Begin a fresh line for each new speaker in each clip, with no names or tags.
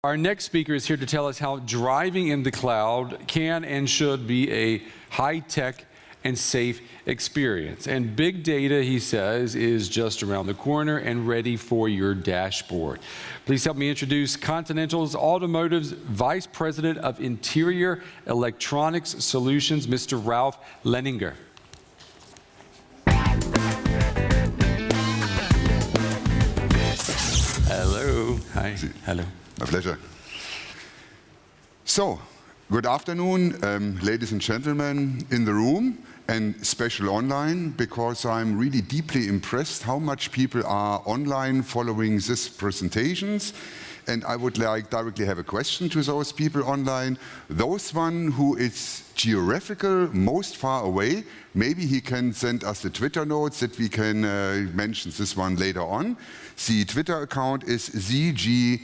Our next speaker is here to tell us how driving in the cloud can and should be a high-tech and safe experience. And big data, he says, is just around the corner and ready for your dashboard. Please help me introduce Continental's Automotive's Vice President of Interior Electronics Solutions, Mr. Ralf Lenninger. Hello. Hi. Hello.
My pleasure. So, good afternoon, ladies and gentlemen in the room and special online, because I'm really deeply impressed how much people are online following these presentations. And I would like directly have a question to those people online. Those one who is geographical most far away, maybe he can send us the Twitter notes that we can mention this one later on. The Twitter account is ZGC13.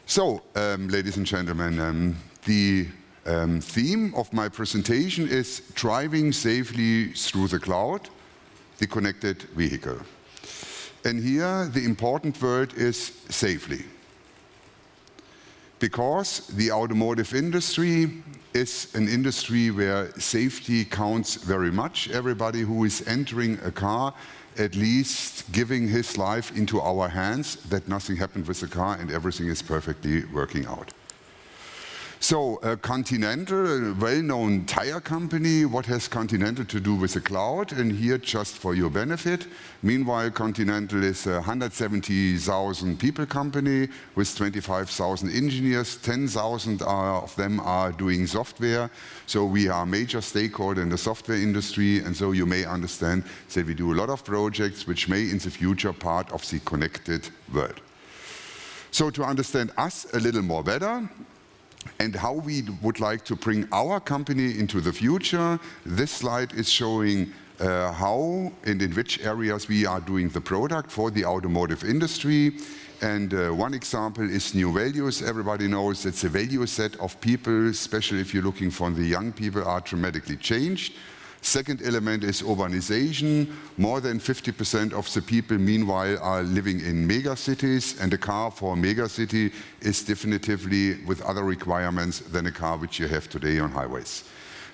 So, ladies and gentlemen, the theme of my presentation is driving safely through the cloud, the connected vehicle. And here the important word is safely. Because the automotive industry is an industry where safety counts very much. Everybody who is entering a car at least giving his life into our hands that nothing happened with the car and everything is perfectly working out. So Continental, a well-known tire company, what has Continental to do with the cloud? And here, just for your benefit, meanwhile, Continental is a 170,000 people company with 25,000 engineers. 10,000 of them are doing software. So we are a major stakeholder in the software industry. And so you may understand that we do a lot of projects which may in the future part of the connected world. So to understand us a little more better, and how we would like to bring our company into the future, this slide is showing how and in which areas we are doing the product for the automotive industry. And one example is new values. Everybody knows that the value set of people, especially if you're looking for the young people, are dramatically changed. Second element is urbanization. More than 50% of the people, meanwhile, are living in megacities, and a car for a megacity is definitively with other requirements than a car which you have today on highways.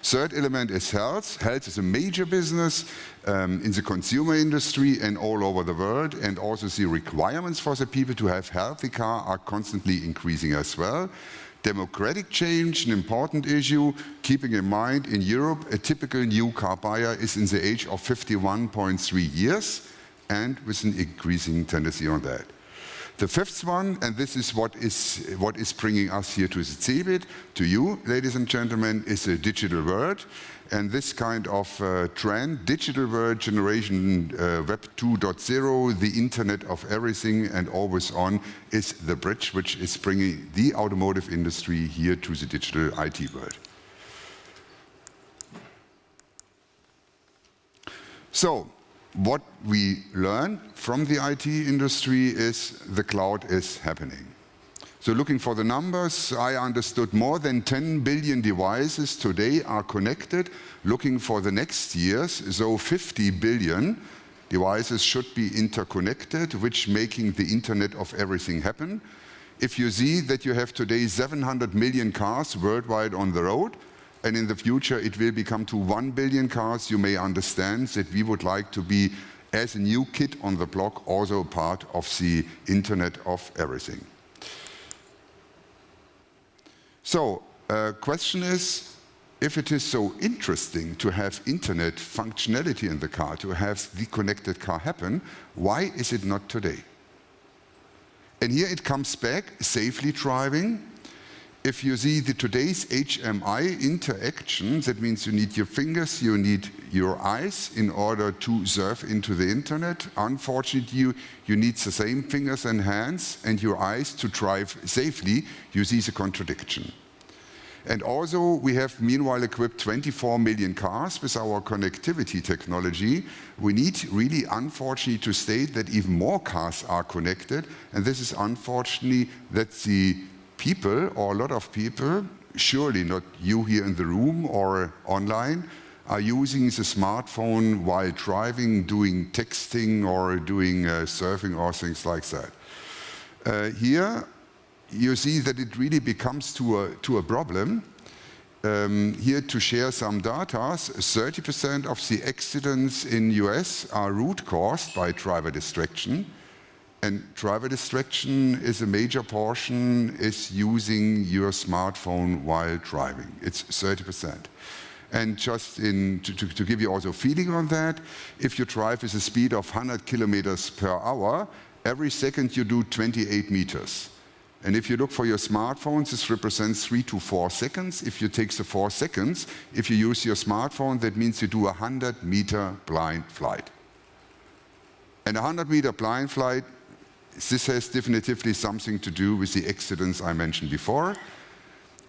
Third element is health. Health is a major business in the consumer industry and all over the world, and also the requirements for the people to have healthy car are constantly increasing as well. Demographic change, an important issue, keeping in mind in Europe, a typical new car buyer is in the age of 51.3 years and with an increasing tendency on that. The fifth one, and this is what is bringing us here to the CeBIT, to you, ladies and gentlemen, is a digital world. And this kind of trend, digital world, generation Web 2.0, the Internet of everything and always on, is the bridge which is bringing the automotive industry here to the digital IT world. So, what we learn from the IT industry is the cloud is happening. So looking for the numbers, I understood more than 10 billion devices today are connected. Looking for the next years, so 50 billion devices should be interconnected, which making the Internet of everything happen. If you see that you have today 700 million cars worldwide on the road, and in the future it will become to 1 billion cars, you may understand that we would like to be, as a new kid on the block, also part of the Internet of everything. So, question is, if it is so interesting to have internet functionality in the car, to have the connected car happen, why is it not today? And here it comes back, safely driving. If you see today's HMI interaction, that means you need your fingers, you need your eyes in order to surf into the internet. Unfortunately, you need the same fingers and hands and your eyes to drive safely. You see the contradiction. And also, we have meanwhile equipped 24 million cars with our connectivity technology. We need really, unfortunately, to state that even more cars are connected. And this is unfortunately that the people, or a lot of people, surely not you here in the room or online, are using the smartphone while driving, doing texting or doing surfing or things like that. Here you see that it really becomes to a problem. Here to share some data, 30% of the accidents in US are root caused by driver distraction. And driver distraction is a major portion, is using your smartphone while driving. It's 30%. And just to give you also a feeling on that, if you drive with a speed of 100 kilometers per hour, every second you do 28 meters. And if you look for your smartphones, this represents 3 to 4 seconds. If you take the 4 seconds, if you use your smartphone, that means you do a 100-meter blind flight. And a 100-meter blind flight, this has definitively something to do with the accidents I mentioned before.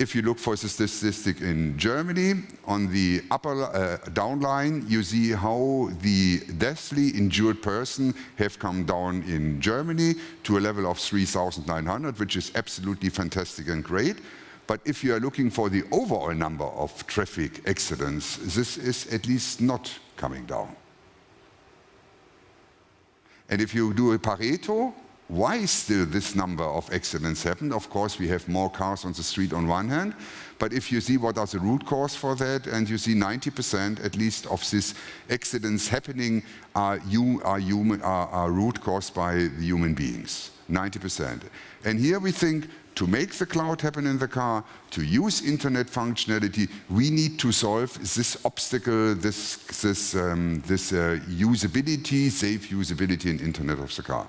If you look for the statistic in Germany, on the upper down line, you see how the deathly injured person have come down in Germany to a level of 3,900, which is absolutely fantastic and great. But if you are looking for the overall number of traffic accidents, this is at least not coming down. And if you do a Pareto, why still this number of accidents happen? Of course, we have more cars on the street on one hand, but if you see what are the root cause for that, and you see 90% at least of these accidents happening are root caused by the human beings, 90%. And here we think to make the cloud happen in the car, to use internet functionality, we need to solve this obstacle, this usability, safe usability in internet of the car.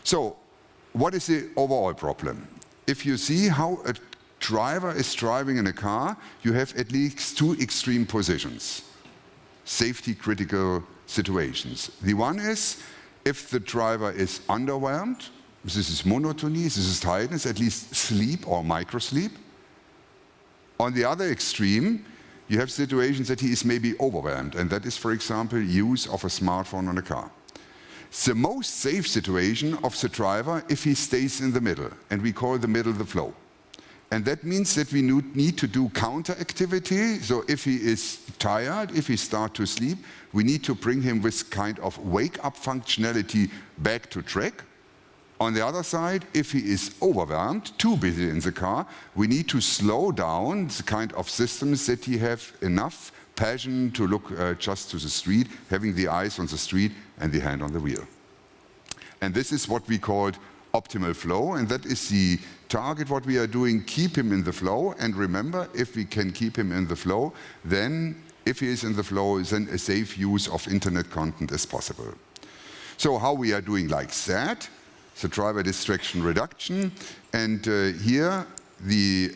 So, what is the overall problem? If you see how a driver is driving in a car, you have at least two extreme positions, safety critical situations. The one is, if the driver is underwhelmed, this is monotony, this is tiredness, at least sleep or microsleep. On the other extreme, you have situations that he is maybe overwhelmed, and that is, for example, use of a smartphone on a car. The most safe situation of the driver if he stays in the middle, and we call the middle the flow. And that means that we need to do counter activity. So if he is tired, if he starts to sleep, we need to bring him with kind of wake-up functionality back to track. On the other side, if he is overwhelmed, too busy in the car, we need to slow down the kind of systems that he have enough passion to look just to the street, having the eyes on the street and the hand on the wheel. And this is what we called optimal flow, and that is the target what we are doing, keep him in the flow. And remember, if we can keep him in the flow, then if he is in the flow, then a safe use of internet content is possible. So how we are doing like that, the driver distraction reduction, and here the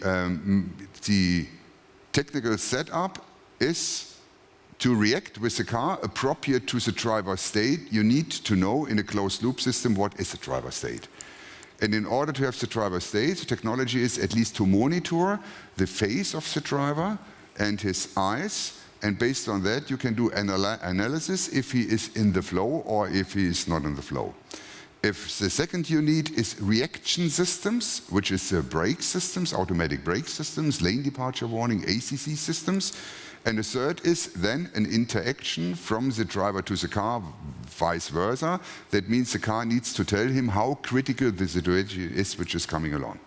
technical setup is to react with the car appropriate to the driver state. You need to know in a closed loop system what is the driver state. And in order to have the driver state, the technology is at least to monitor the face of the driver and his eyes. And based on that, you can do analysis if he is in the flow or if he is not in the flow. If the second you need is reaction systems, which is brake systems, automatic brake systems, lane departure warning, ACC systems. And the third is then an interaction from the driver to the car, vice versa. That means the car needs to tell him how critical the situation is which is coming along.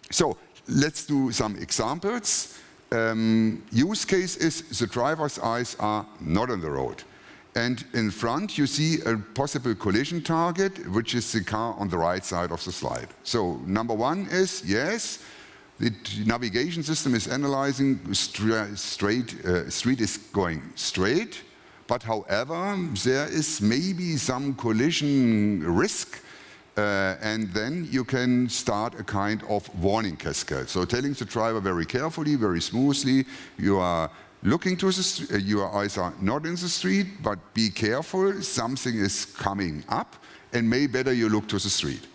So let's do some examples. Use case is the driver's eyes are not on the road. And in front you see a possible collision target, which is the car on the right side of the slide. So number one is, yes, the navigation system is analyzing street is going straight, but however, there is maybe some collision risk, and then you can start a kind of warning cascade. So telling the driver very carefully, very smoothly, you are looking to the street, your eyes are not in the street, but be careful, something is coming up, and maybe better you look to the street.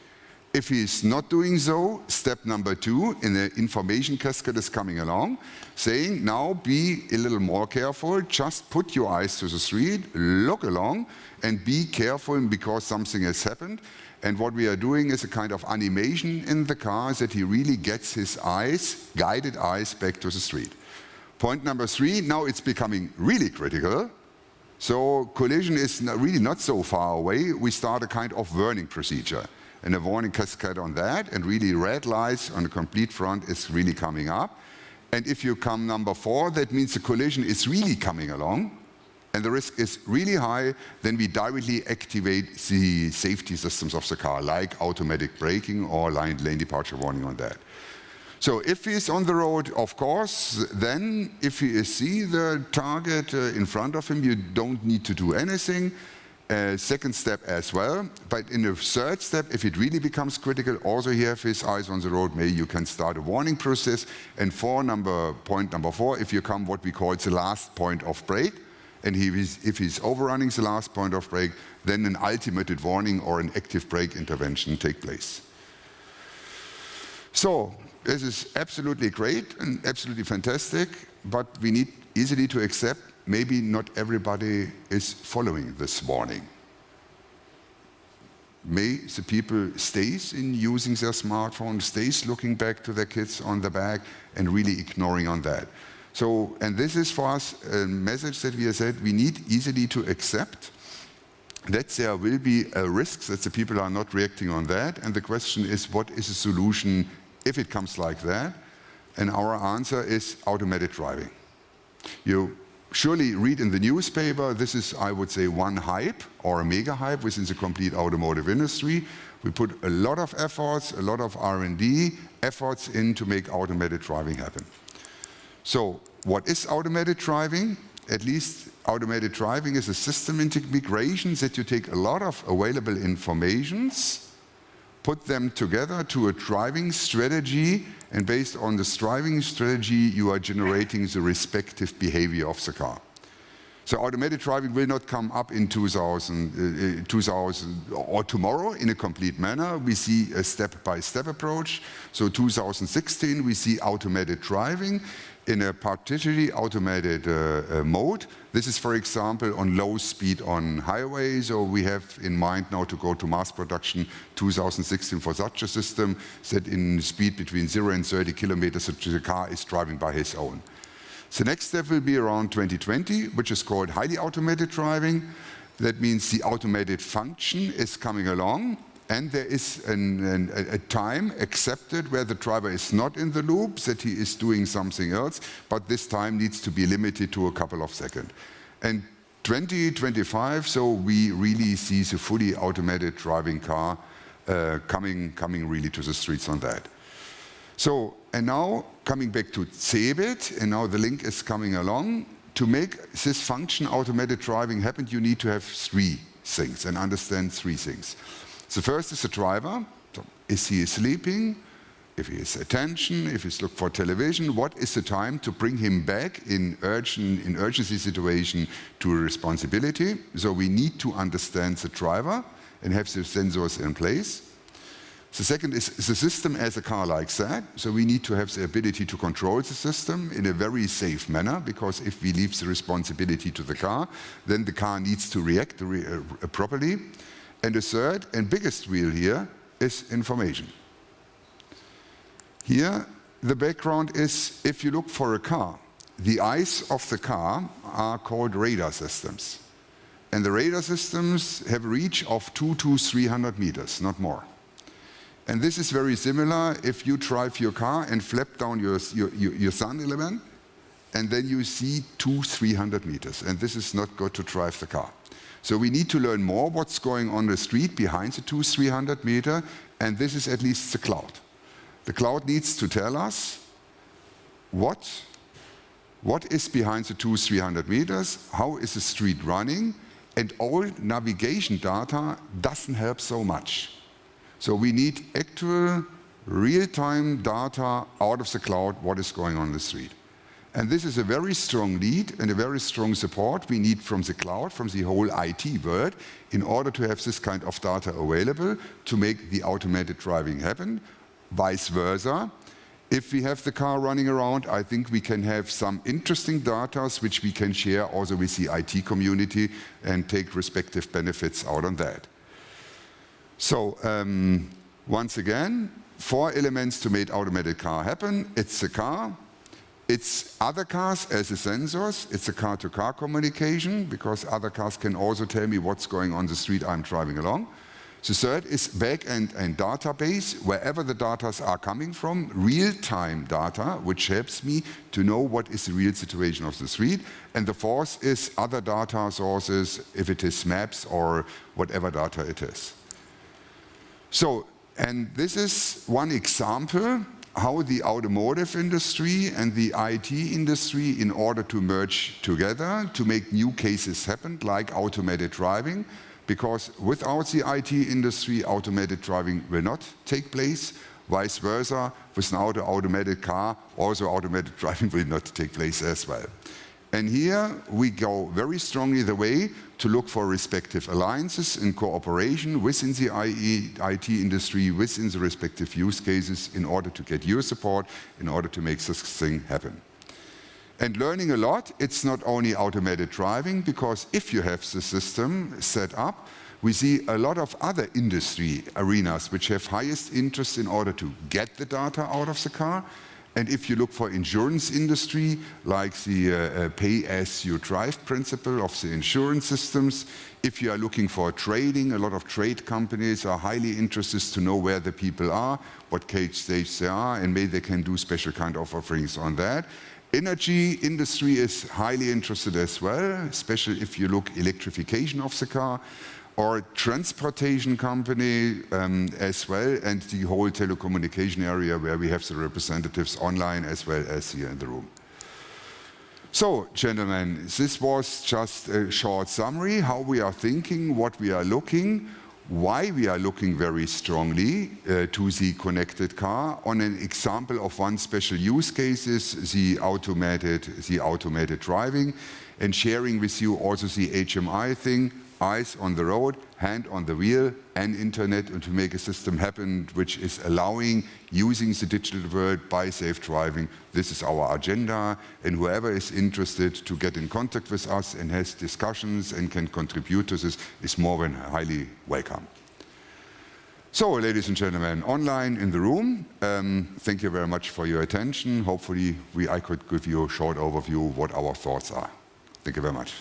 If he is not doing so, step number 2 in the information cascade is coming along, saying now be a little more careful, just put your eyes to the street, look along, and be careful because something has happened. And what we are doing is a kind of animation in the car that he really gets his eyes, guided eyes, back to the street. Point number 3, now it's becoming really critical. So collision is really not so far away. We start a kind of warning procedure and a warning cascade on that, and really red lights on the complete front is really coming up. And if you come number 4, that means the collision is really coming along and the risk is really high, then we directly activate the safety systems of the car, like automatic braking or lane departure warning on that. So if he is on the road, of course, then if he see the target in front of him, you don't need to do anything. Second step as well, but in the third step, if it really becomes critical, also he has his eyes on the road, maybe you can start a warning process. And point number 4, if you come what we call the last point of brake, and if he's overrunning the last point of brake, then an ultimate warning or an active brake intervention take place. So this is absolutely great and absolutely fantastic, but we need easily to accept maybe not everybody is following this warning. May the people stays in using their smartphone, stays looking back to their kids on the back and really ignoring on that. So, and this is for us a message that we have said we need easily to accept that there will be a risk that the people are not reacting on that. And the question is, what is the solution if it comes like that? And our answer is automated driving. You surely read in the newspaper, this is, I would say, one hype or a mega hype within the complete automotive industry. We put a lot of efforts, a lot of R&D efforts in to make automated driving happen. So what is automated driving? At least automated driving is a system integration that you take a lot of available informations, put them together to a driving strategy, and based on this driving strategy, you are generating the respective behavior of the car. So automated driving will not come up in 2000 or tomorrow in a complete manner. We see a step-by-step approach. So 2016, we see automated driving in a partially automated mode. This is, for example, on low speed on highways, or we have in mind now to go to mass production 2016 for such a system, set in speed between 0 and 30 kilometers, so the car is driving by his own. The next step will be around 2020, which is called highly automated driving. That means the automated function is coming along, and there is a time accepted where the driver is not in the loop, that he is doing something else, but this time needs to be limited to a couple of seconds. And 2025, so we really see the fully automated driving car coming really to the streets on that. So, and now coming back to CeBIT, and now the link is coming along. To make this function automated driving happen, you need to have 3 things and understand 3 things. The first is the driver. So is he sleeping? If he has attention, if he's looking for television, what is the time to bring him back in urgency situation to a responsibility? So we need to understand the driver and have the sensors in place. The second is the system as a car like that. So we need to have the ability to control the system in a very safe manner, because if we leave the responsibility to the car, then the car needs to react properly. And the third and biggest wheel here is information. Here, the background is, if you look for a car, the eyes of the car are called radar systems. And the radar systems have a reach of 200 to 300 meters, not more. And this is very similar if you drive your car and flap down your sun element, and then you see 200-300 meters. And this is not good to drive the car. So we need to learn more what's going on the street behind the 200-300 meter, and this is at least the cloud. The cloud needs to tell us what is behind the 200-300 meters, how is the street running, and all navigation data doesn't help so much. So we need actual real-time data out of the cloud, what is going on the street. And this is a very strong lead and a very strong support we need from the cloud, from the whole IT world, in order to have this kind of data available to make the automated driving happen. Vice versa, if we have the car running around, I think we can have some interesting data which we can share also with the IT community and take respective benefits out on that. So once again, 4 elements to make automated car happen. It's the car, It's other cars as the sensors. It's a car-to-car communication, because other cars can also tell me what's going on the street I'm driving along. The third is back-end and database, wherever the data are coming from, real-time data, which helps me to know what is the real situation of the street. And the fourth is other data sources, if it is maps or whatever data it is. So, and this is one example how the automotive industry and the IT industry, in order to merge together to make new cases happen, like automated driving. Because without the IT industry, automated driving will not take place. Vice versa, without the automated car, also automated driving will not take place as well. And here we go very strongly the way to look for respective alliances in cooperation within the IT industry, within the respective use cases, in order to get your support, in order to make this thing happen. And learning a lot, it's not only automated driving, because if you have the system set up, we see a lot of other industry arenas which have highest interest in order to get the data out of the car. And if you look for insurance industry, like the pay-as-you-drive principle of the insurance systems, if you are looking for trading, a lot of trade companies are highly interested to know where the people are, what cage stage they are, and maybe they can do special kind of offerings on that. Energy industry is highly interested as well, especially if you look electrification of the car, or transportation company as well, and the whole telecommunication area where we have the representatives online as well as here in the room. So, gentlemen, this was just a short summary, how we are thinking, what we are looking, why we are looking very strongly to the connected car. On an example of one special use case is the automated driving, and sharing with you also the HMI thing, eyes on the road, hand on the wheel, and internet, and to make a system happen which is allowing using the digital world by safe driving. This is our agenda, and whoever is interested to get in contact with us and has discussions and can contribute to this is more than highly welcome. So, ladies and gentlemen, online in the room, thank you very much for your attention. Hopefully I could give you a short overview of what our thoughts are. Thank you very much.